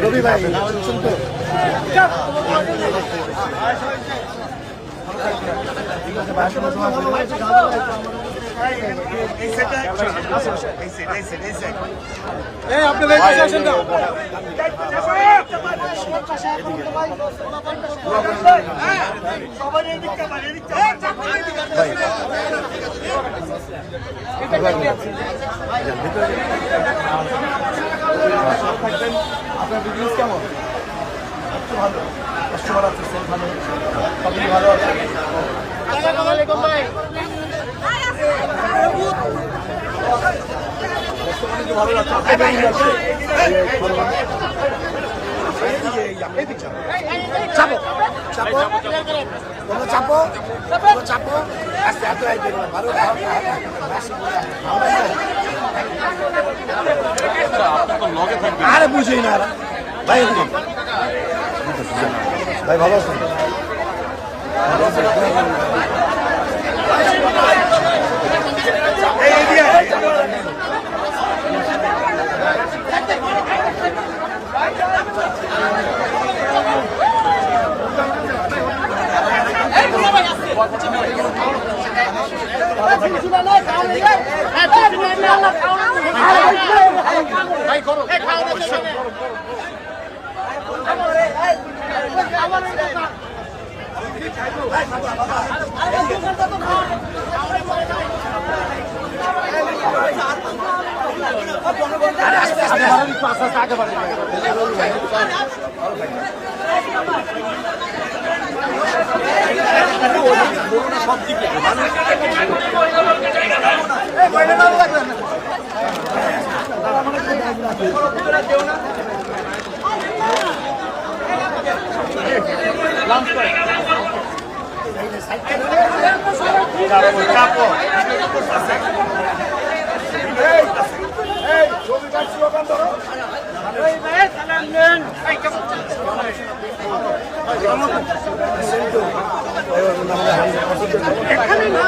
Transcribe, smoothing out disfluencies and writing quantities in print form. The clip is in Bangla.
রবি ভাই আপনার বিজনেস কেমন? একটু ভালো, কাস্টমার আছে, সেল ভালো, সবই ভালো আছে। আসসালামু আলাইকুম ভাই। ভালো লাগছে। চাপো চাপো চাপো চাপো আস্তে এত ভালো আরে বুঝি না ভাই ভাই ভালো আছেন আগে বাড়ি সব দিকে এখানে না